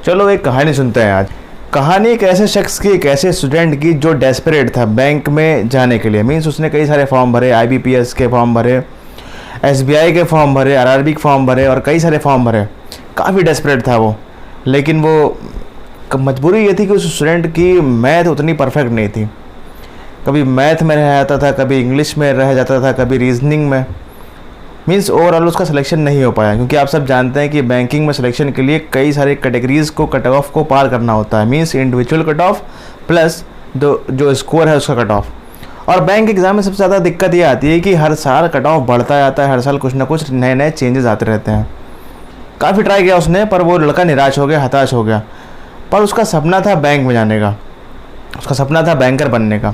चलो एक कहानी सुनते हैं आज। कहानी एक ऐसे शख्स की, एक ऐसे स्टूडेंट की जो डेस्परेट था बैंक में जाने के लिए। मीन्स उसने कई सारे फॉर्म भरे, IBPS के फॉर्म भरे, SBI के फॉर्म भरे, RRB के फॉर्म भरे और कई सारे फॉर्म भरे। काफ़ी डेस्परेट था वो। लेकिन वो मजबूरी ये थी कि उस स्टूडेंट की मैथ उतनी परफेक्ट नहीं थी। कभी मैथ में रह जाता था, कभी इंग्लिश में रह जाता था, कभी रीजनिंग में। मीन्स ओवरऑल उसका सिलेक्शन नहीं हो पाया, क्योंकि आप सब जानते हैं कि बैंकिंग में सिलेक्शन के लिए कई सारे कैटेगरीज़ को, कट ऑफ को पार करना होता है। Means individual cut off plus जो स्कोर है उसका कट ऑफ। और बैंक एग्ज़ाम में सबसे ज़्यादा दिक्कत ये आती है कि हर साल कट ऑफ बढ़ता जाता है, हर साल कुछ ना कुछ नए नए चेंजेस आते रहते हैं। काफ़ी ट्राई किया उसने, पर वो लड़का निराश हो गया, हताश हो गया। पर उसका सपना था बैंक में जाने का, उसका सपना था बैंकर बनने का।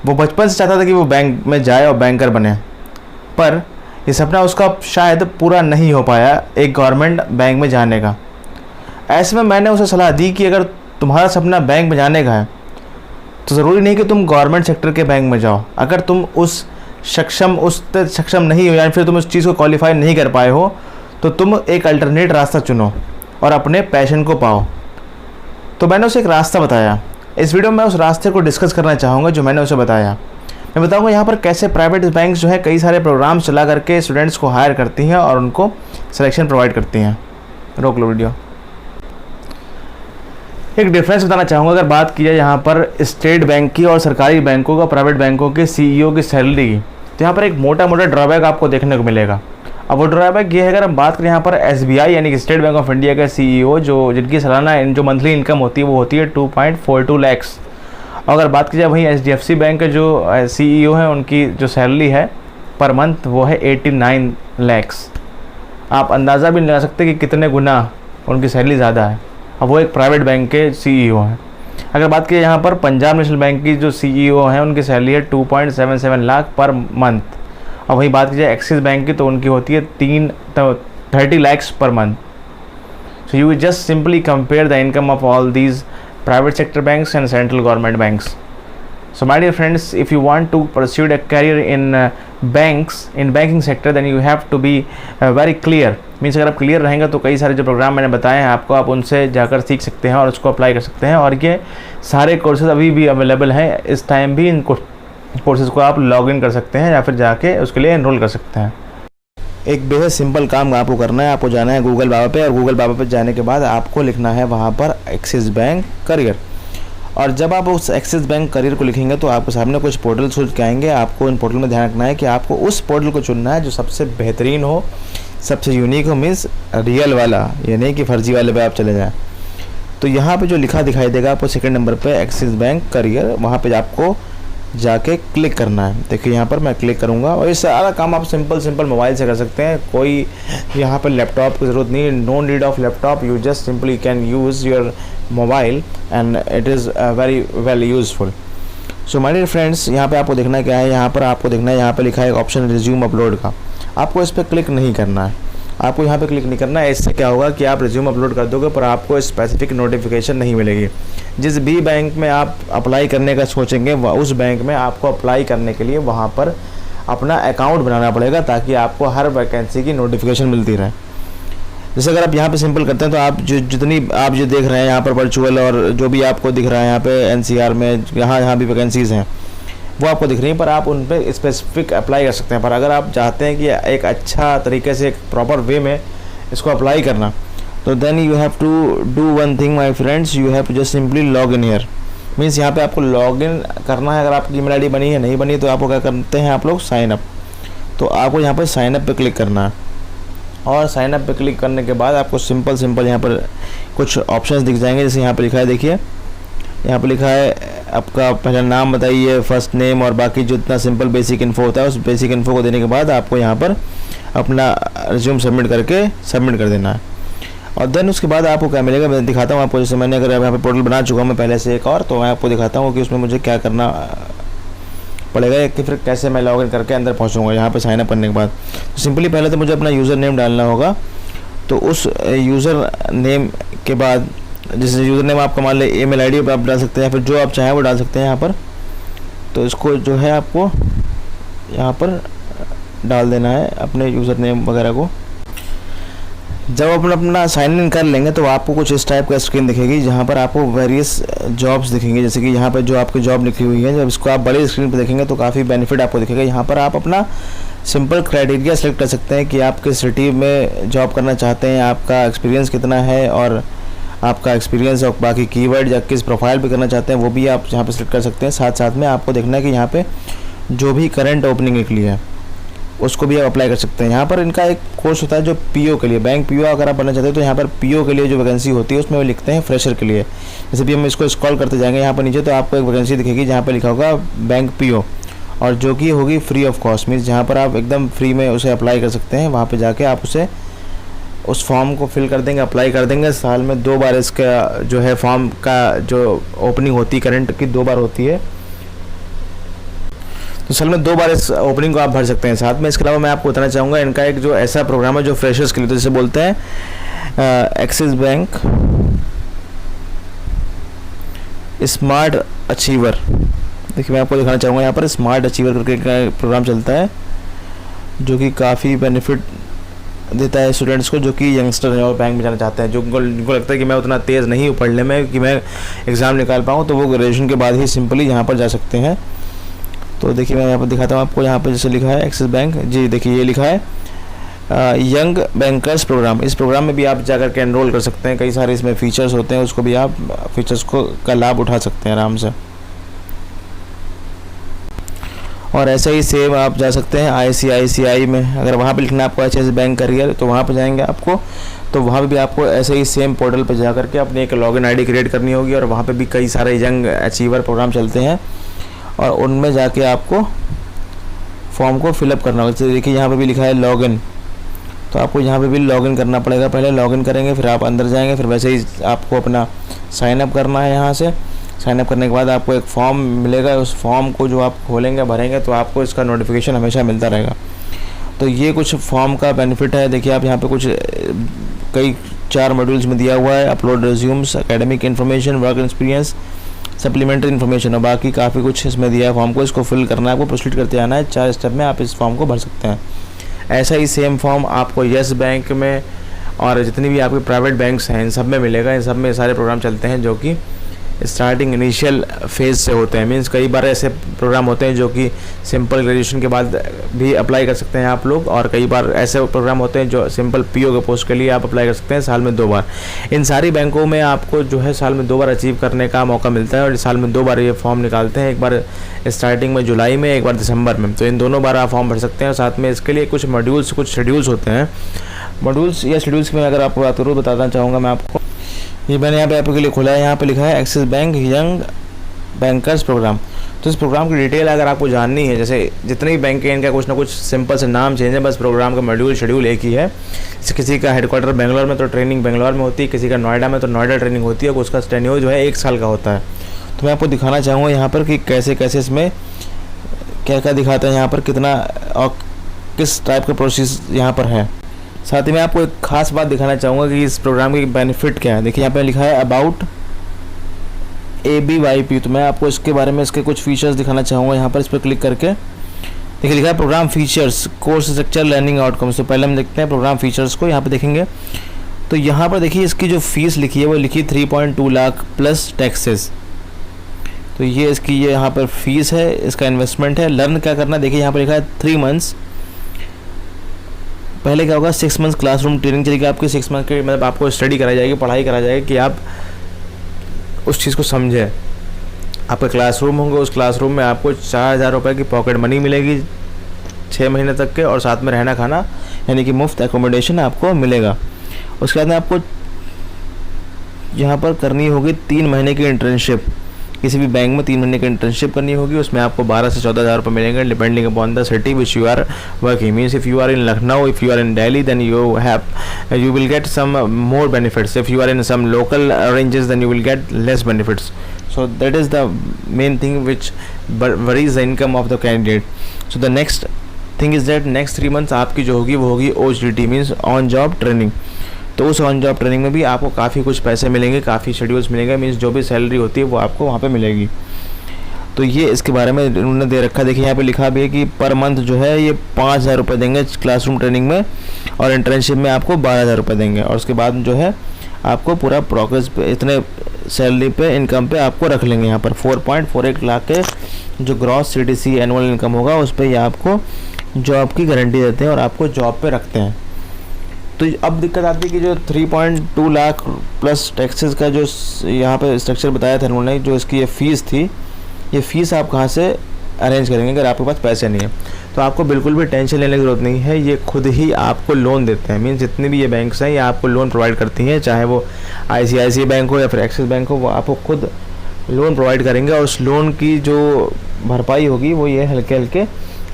वो बचपन से चाहता था कि वो बैंक में जाए और बैंकर बने, पर ये सपना उसका शायद पूरा नहीं हो पाया एक गवर्नमेंट बैंक में जाने का। ऐसे में मैंने उसे सलाह दी कि अगर तुम्हारा सपना बैंक में जाने का है तो ज़रूरी नहीं कि तुम गवर्नमेंट सेक्टर के बैंक में जाओ। अगर तुम उस सक्षम नहीं हो या फिर तुम उस चीज़ को क्वालिफाई नहीं कर पाए हो तो तुम एक अल्टरनेट रास्ता चुनो और अपने पैशन को पाओ। तो मैंने उसे एक रास्ता बताया। इस वीडियो में मैं उस रास्ते को डिस्कस करना चाहूँगा जो मैंने उसे बताया। मैं बताऊँगा यहाँ पर कैसे प्राइवेट बैंक्स जो है कई सारे प्रोग्राम्स चला करके स्टूडेंट्स को हायर करती हैं और उनको सिलेक्शन प्रोवाइड करती हैं। रोक लो वीडियो। एक डिफरेंस बताना चाहूँगा। अगर बात की जाए यहाँ पर स्टेट बैंक की और सरकारी बैंकों का, प्राइवेट बैंकों के CEO की सैलरी की, तो यहाँ पर एक मोटा मोटा ड्रॉबैक आपको देखने को मिलेगा। अब वो ड्रॉबैक ये है, अगर हम बात करें यहाँ पर SBI यानी कि स्टेट बैंक ऑफ इंडिया का CEO जिनकी सालाना जो मंथली इनकम होती है वो होती है 2.42 लैक्स। और अगर बात की जाए वहीं HDFC बैंक के जो CEO हैं उनकी जो सैलरी है पर मंथ वो है 89 लैक्स। आप अंदाज़ा भी नहीं लगा सकते कि कितने गुना उनकी सैलरी ज़्यादा है। अब वो एक प्राइवेट बैंक के CEO हैं। अगर बात की जाए यहाँ पर पंजाब नेशनल बैंक की जो CEO हैं उनकी सैलरी है 2.77 लाख पर मंथ। और वहीं बात की जाए एक्सिस बैंक की तो उनकी होती है 30 lakhs per month. So you just simply compare the income of all these private sector banks and central government banks. So my dear friends, if you want to pursue a career in banking sector, then you have to be very clear. Means अगर आप clear रहेंगे तो कई सारे जो programme मैंने बताए हैं आपको, आप उनसे जाकर सीख सकते हैं और उसको अप्लाई कर सकते हैं। और ये सारे कोर्सेज अभी भी अवेलेबल हैं। इस टाइम भी इन कोर्सेज को आप लॉग इन कर सकते हैं या फिर जाके उसके लिए एनरोल कर सकते हैं। एक बेहद सिंपल काम आपको करना है। आपको जाना है गूगल बाबा पे और गूगल बाबा पे जाने के बाद आपको लिखना है वहाँ पर एक्सिस बैंक करियर। और जब आप उस एक्सिस बैंक करियर को लिखेंगे तो आपके सामने कुछ पोर्टल खुल के आएंगे। आपको इन पोर्टल में ध्यान रखना है कि आपको उस पोर्टल को चुनना है जो सबसे बेहतरीन हो, सबसे यूनिक हो। मीन्स रियल वाला, ये नहीं कि फर्जी वाले पे आप चले जाएँ। तो यहाँ पर जो लिखा दिखाई देगा आपको सेकेंड नंबर पर एक्सिस बैंक करियर, वहाँ पर आपको जाके क्लिक करना है। देखिए यहाँ पर मैं क्लिक करूँगा और ये सारा काम आप सिंपल मोबाइल से कर सकते हैं। कोई यहाँ पर लैपटॉप की ज़रूरत नहीं, no need of laptop. You just simply can use your mobile and it is very well useful. So my dear friends, यहाँ पे आपको देखना क्या है, यहाँ पर आपको देखना है, यहाँ पर लिखा है ऑप्शन रिज्यूम अपलोड का। आपको इस पर क्लिक नहीं करना है, आपको यहाँ पे क्लिक नहीं करना है। इससे क्या होगा कि आप रिज्यूम अपलोड कर दोगे पर आपको स्पेसिफिक नोटिफिकेशन नहीं मिलेगी। जिस भी बैंक में आप अप्लाई करने का सोचेंगे उस बैंक में आपको अप्लाई करने के लिए वहाँ पर अपना अकाउंट बनाना पड़ेगा ताकि आपको हर वैकेंसी की नोटिफिकेशन मिलती रहे। जैसे अगर आप यहाँ पे सिंपल करते हैं तो आप जितनी आप जो देख रहे हैं यहाँ पर वर्चुअल और जो भी आपको दिख रहा है यहाँ पे NCR में यहाँ भी वैकेंसीज़ हैं वो आपको दिख रही हैं, पर आप उन पर स्पेसिफिक अप्लाई कर सकते हैं। पर अगर आप चाहते हैं कि एक अच्छा तरीके से, एक प्रॉपर वे में इसको अप्लाई करना, तो then you have to do one thing my friends, you have to just simply log in here. Means यहाँ पे आपको लॉग इन करना है। अगर आपकी ईमेल आईडी बनी है, नहीं बनी, तो आपको क्या करते हैं आप लोग, साइन अप। तो आपको यहाँ पर साइन अप पे क्लिक करना है और साइन अप पे क्लिक करने के बाद आपको सिंपल यहाँ पर कुछ ऑप्शंस दिख जाएंगे। जैसे यहाँ पर लिखा है, देखिए यहाँ पर लिखा है आपका पहला नाम बताइए, फर्स्ट नेम और बाकी जो इतना सिंपल बेसिक इन्फो होता है उस बेसिक इन्फो को देने के बाद आपको यहाँ पर अपना रिज्यूम सबमिट कर देना है। और देन उसके बाद आपको क्या मिलेगा मैं दिखाता हूँ आपको। जैसे मैंने अगर यहाँ पर पोर्टल बना चुका हूँ मैं पहले से एक और, तो मैं आपको दिखाता हूँ कि उसमें मुझे क्या करना पड़ेगा कि फिर कैसे मैं लॉगिन करके अंदर पहुँचूँगा। यहाँ पर साइनअप करने के बाद तो सिंपली पहले तो मुझे अपना यूज़र नेम डालना होगा। तो उस यूज़र नेम के बाद, जैसे यूज़र नेम आपका मान लें ईमेल आईडी पर आप डाल सकते हैं, फिर जो आप चाहें वो डाल सकते हैं यहाँ पर। तो इसको जो है आपको यहाँ पर डाल देना है अपने यूज़र नेम वगैरह को। जब आप अपना साइन इन कर लेंगे तो आपको कुछ इस टाइप का स्क्रीन दिखेगी, जहाँ पर आपको वेरियस जॉब्स दिखेंगे। जैसे कि यहाँ पर जो आपकी जॉब लिखी हुई है, जब इसको आप बड़ी स्क्रीन पर देखेंगे तो काफ़ी बेनिफिट आपको दिखेगा। यहाँ पर आप अपना सिंपल क्राइटेरिया सेलेक्ट कर सकते हैं कि आप किस सिटी में जॉब करना चाहते हैं, आपका एक्सपीरियंस कितना है, और आपका एक्सपीरियंस और बाकी कीवर्ड या किस प्रोफाइल पे करना चाहते हैं वो भी आप यहाँ पे सेलेक्ट कर सकते हैं। साथ साथ में आपको देखना है कि यहाँ पे जो भी करंट ओपनिंग निकली है उसको भी आप अप्लाई कर सकते हैं। यहाँ पर इनका एक कोर्स होता है जो पीओ के लिए, बैंक पीओ अगर आप बनना चाहते हैं तो यहाँ पर पीओ के लिए जो वैकेंसी होती है उसमें वो लिखते हैं फ्रेशर के लिए। जैसे भी हम इसको स्क्रॉल करते जाएंगे यहाँ पर नीचे तो आपको एक वैकेंसी दिखेगी जहाँ पर लिखा होगा बैंक पीओ, और जो कि होगी फ्री ऑफ कॉस्ट, मीन्स जहाँ पर आप एकदम फ्री में उसे अप्लाई कर सकते हैं। वहाँ पर जाके आप उसे उस फॉर्म को फिल कर देंगे, अप्लाई कर देंगे। साल में 2 बार इसका जो है फॉर्म का जो ओपनिंग होती है करंट की 2 बार होती है, तो साल में 2 बार इस ओपनिंग को आप भर सकते हैं। साथ में इसके अलावा मैं आपको बताना चाहूँगा इनका एक जो ऐसा प्रोग्राम है जो फ्रेशर्स के लिए, तो जिसे बोलते हैं एक्सिस बैंक स्मार्ट अचीवर। देखिए मैं आपको दिखाना चाहूँगा यहाँ पर स्मार्ट अचीवर करके प्रोग्राम चलता है जो कि काफ़ी बेनिफिट देता है स्टूडेंट्स को जो कि यंगस्टर हैं और बैंक में जाना चाहते हैं, जो उनको लगता है कि मैं उतना तेज़ नहीं हूँ पढ़ने में कि मैं एग्ज़ाम निकाल पाऊँ, तो वो ग्रेजुएशन के बाद ही सिंपली यहाँ पर जा सकते हैं। तो देखिए मैं यहाँ पर दिखाता हूँ आपको, यहाँ पर जैसे लिखा है एक्सिस बैंक, जी देखिए ये लिखा है यंग बैंकर्स प्रोग्राम। इस प्रोग्राम में भी आप जाकर के एनरोल कर सकते हैं। कई सारे इसमें फ़ीचर्स होते हैं, उसको भी आप फीचर्स को का लाभ उठा सकते हैं आराम से। और ऐसे ही सेम आप जा सकते हैं ICICI में, अगर वहाँ पे लिखना है आपको एक्सिस बैंक करियर तो वहाँ पे जाएंगे आपको, तो वहाँ पे भी आपको ऐसे ही सेम पोर्टल पे जा करके अपनी एक लॉगिन आईडी क्रिएट करनी होगी, और वहाँ पे भी कई सारे यंग अचीवर प्रोग्राम चलते हैं और उनमें जाके आपको फॉर्म को फिलअप करना होगा। जैसे देखिए यहाँ पे भी लिखा है लॉगिन, तो आपको यहाँ पे भी लॉगिन करना पड़ेगा। पहले लॉगिन करेंगे फिर आप अंदर जाएंगे, फिर वैसे ही आपको अपना साइन अप करना है। यहाँ से साइन अप करने के बाद आपको एक फॉर्म मिलेगा, उस फॉर्म को जो आप खोलेंगे भरेंगे तो आपको इसका नोटिफिकेशन हमेशा मिलता रहेगा। तो ये कुछ फॉर्म का बेनिफिट है। देखिए आप यहाँ पे कुछ कई 4 मॉड्यूल्स में दिया हुआ है, upload resumes, academic information, work experience, supplementary information, और बाकी काफ़ी कुछ इसमें दिया है। फॉर्म को इसको फिल करना है, आपको प्रोसीड करते आना है। 4 स्टेप में आप इस फॉर्म को भर सकते हैं। ऐसा ही सेम फॉर्म आपको येस बैंक में और जितनी भी आपके प्राइवेट बैंक्स हैं इन सब में मिलेगा। इन सब में सारे प्रोग्राम चलते हैं जो कि स्टार्टिंग इनिशियल फेज़ से होते हैं। मीन्स कई बार ऐसे प्रोग्राम होते हैं जो कि सिंपल ग्रेजुएशन के बाद भी अप्लाई कर सकते हैं आप लोग, और कई बार ऐसे प्रोग्राम होते हैं जो सिंपल पीओ के पोस्ट के लिए आप अप्लाई कर सकते हैं साल में 2 बार। इन सारी बैंकों में आपको जो है साल में 2 बार अचीव करने का मौका मिलता है, और साल में 2 बार ये फॉर्म निकालते हैं, एक बार स्टार्टिंग में जुलाई में, एक बार दिसंबर में। तो इन दोनों बार आप फॉर्म भर सकते हैं। और साथ में इसके लिए कुछ मॉड्यूल्स, कुछ शेड्यूल्स होते हैं। मॉड्यूल्स या शेड्यूल्स की मैं अगर आपको बात करूँ बताना चाहूँगा मैं आपको। ये मैंने यहाँ पे आपके लिए खोला है, यहाँ पे लिखा है Axis Bank young bankers program. तो इस प्रोग्राम की डिटेल अगर आपको जाननी है, जैसे जितने भी बैंक हैं इनका कुछ ना कुछ सिंपल से नाम चेंज है, बस प्रोग्राम का मॉड्यूल शेड्यूल एक ही है। किसी का हेडक्वार्टर बेंगलोर में तो ट्रेनिंग बेंगलोर में होती है, किसी का नोएडा में तो नोएडा ट्रेनिंग होती है, उसका टेन्योर जो है 1 साल का होता है। तो मैं आपको दिखाना चाहूँगा यहाँ पर कि कैसे कैसे इसमें क्या क्या दिखाता है, यहाँ पर कितना और किस टाइप का प्रोसेस यहाँ पर है। साथ ही मैं आपको एक खास बात दिखाना चाहूँगा कि इस प्रोग्राम की बेनिफिट क्या है। देखिए यहाँ पे लिखा है अबाउट ABYP, तो मैं आपको इसके बारे में इसके कुछ फीचर्स दिखाना चाहूँगा। यहाँ पर इस पर क्लिक करके देखिए लिखा है program features, course structure, learning outcomes. तो पहले हम देखते हैं प्रोग्राम फीचर्स को। यहाँ पर देखेंगे तो यहाँ पर देखिए इसकी जो फीस लिखी है वो लिखी 3.2 लाख प्लस टैक्सेस। तो ये इसकी ये यहाँ पर फीस है, इसका इन्वेस्टमेंट है। लर्न क्या करना है, देखिए यहाँ पर लिखा है 3 मंथ्स। पहले क्या होगा, 6 मंथ्स क्लासरूम ट्रेनिंग चलेगी आपकी। 6 मंथ के मतलब आपको स्टडी कराई जाएगी, पढ़ाई कराई जाएगी कि आप उस चीज़ को समझें। आपके क्लासरूम होंगे, उस क्लासरूम में आपको 4000 रुपये की पॉकेट मनी मिलेगी 6 महीने तक के, और साथ में रहना खाना यानी कि मुफ्त एकोमोडेशन आपको मिलेगा। उसके बाद में आपको यहाँ पर करनी होगी 3 महीने की इंटर्नशिप। किसी भी बैंक में 3 महीने की इंटर्नशिप करनी होगी, उसमें आपको 12 से 14 हज़ार रुपये मिलेंगे depending upon the city which you are working. Means if you are in Lucknow, if you are in Delhi, then you will get some more benefits. If you are in some local ranges, then you will get less benefits. So that is the main thing which varies the income of the candidate. So the next thing is that next 3 months आपकी जो होगी वो होगी OJT, means on job training. तो उस on job training में भी आपको काफ़ी कुछ पैसे मिलेंगे, काफ़ी शेड्यूल्स मिलेंगे, मीन्स जो भी सैलरी होती है वो आपको वहाँ पे मिलेगी। तो ये इसके बारे में उन्होंने दे रखा है। देखिए यहाँ पे लिखा भी है कि पर मंथ जो है ये 5,000 रुपये देंगे क्लासरूम ट्रेनिंग में, और इंटर्नशिप में आपको 12,000 रुपये देंगे, और उसके बाद जो है आपको पूरा प्रोग्रेस पे इतने सैलरी पे इनकम पे आपको रख लेंगे। यहाँ पर 4.48 लाख के जो ग्रॉस CTC एनुअल इनकम होगा उस पर ये आपको जॉब की गारंटी देते हैं और आपको जॉब पे रखते हैं। तो अब दिक्कत आती है कि जो 3.2 लाख प्लस टैक्सेस का जो यहाँ पे स्ट्रक्चर बताया था उन्होंने, जो इसकी ये फ़ीस थी, ये फ़ीस आप कहाँ से अरेंज करेंगे अगर आपके पास पैसे नहीं है। तो आपको बिल्कुल भी टेंशन लेने की ज़रूरत नहीं है, ये खुद ही आपको लोन देते हैं। मीन्स जितनी भी ये बैंक्स हैं ये आपको लोन प्रोवाइड करती हैं, चाहे वो ICICI बैंक हो या फिर एक्सिस बैंक हो, वो आपको खुद लोन प्रोवाइड करेंगे, और उस लोन की जो भरपाई होगी वो ये हल्के हल्के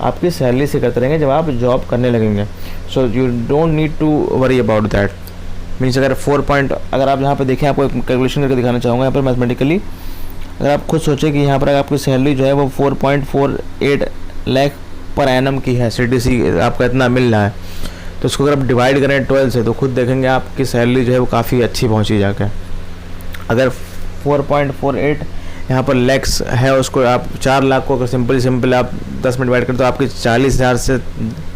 आपकी सैलरी से करते रहेंगे जब आप जॉब करने लगेंगे। So you don't need to worry about that. Means अगर अगर आप यहाँ पे देखें, आपको एक कैलकुलेशन करके दिखाना चाहूँगा यहाँ पर मैथमेटिकली। अगर आप खुद सोचें कि यहाँ पर आपकी सैलरी जो है वो 4.48 लाख पर एनम की है, CTC आपका इतना मिल रहा है, तो उसको अगर आप डिवाइड करें 12 से तो खुद देखेंगे आपकी सैलरी जो है वो काफ़ी अच्छी पहुँची जाकर। अगर 4.48 यहाँ पर लैक्स है, उसको आप 4 लाख को अगर सिंपल आप 10 में डिवाइड करें तो आपकी 40,000 से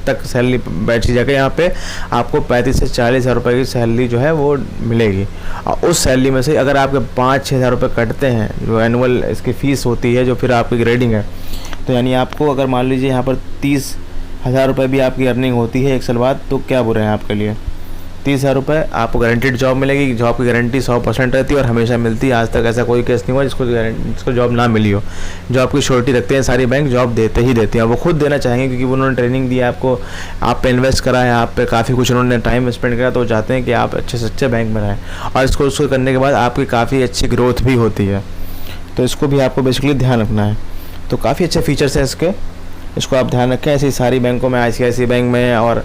तक सैलरी बैठी जाकर यहाँ पे आपको 35 से 40,000 रुपये की सैलरी जो है वो मिलेगी। और उस सैलरी में से अगर आपके 5-6 हज़ार रुपये कटते हैं जो एनुअल इसकी फ़ीस होती है, जो फिर आपकी ग्रेडिंग है, तो यानी आपको अगर मान लीजिए यहाँ पर 30,000 रुपये भी आपकी अर्निंग होती है 1 साल बाद, तो क्या बुरा है आपके लिए। 30,000 रुपये आपको गारंटीड जॉब मिलेगी। जॉब की गारंटी 100% रहती है और हमेशा मिलती है। आज तक ऐसा कोई केस नहीं हुआ जिसको जॉब ना मिली हो। जॉब की श्योरिटी रखते हैं सारी बैंक, जॉब देते ही देती हैं। वो खुद देना चाहेंगे क्योंकि उन्होंने ट्रेनिंग दी है आपको, आप पे इन्वेस्ट करा है, आप पे काफ़ी कुछ उन्होंने टाइम स्पेंड करा, तो वो चाहते हैं कि आप अच्छे से अच्छे बैंक में रहें, और इसको करने के बाद आपकी काफ़ी अच्छी ग्रोथ भी होती है। तो इसको भी आपको बेसिकली ध्यान रखना है। तो काफ़ी अच्छे फीचर्स हैं इसके, इसको आप ध्यान रखें। ऐसी सारी बैंकों में, ICICI बैंक में और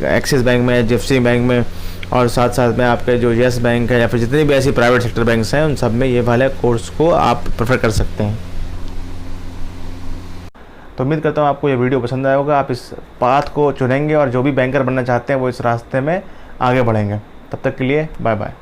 एक्सिस बैंक में, HDFC बैंक में, और साथ साथ में आपके जो येस बैंक है या फिर जितनी भी ऐसी प्राइवेट सेक्टर बैंक्स हैं, उन सब में ये वाले कोर्स को आप प्रेफर कर सकते हैं। तो उम्मीद करता हूँ आपको ये वीडियो पसंद आया होगा। आप इस पाथ को चुनेंगे और जो भी बैंकर बनना चाहते हैं वो इस रास्ते में आगे बढ़ेंगे। तब तक के लिए बाय बाय।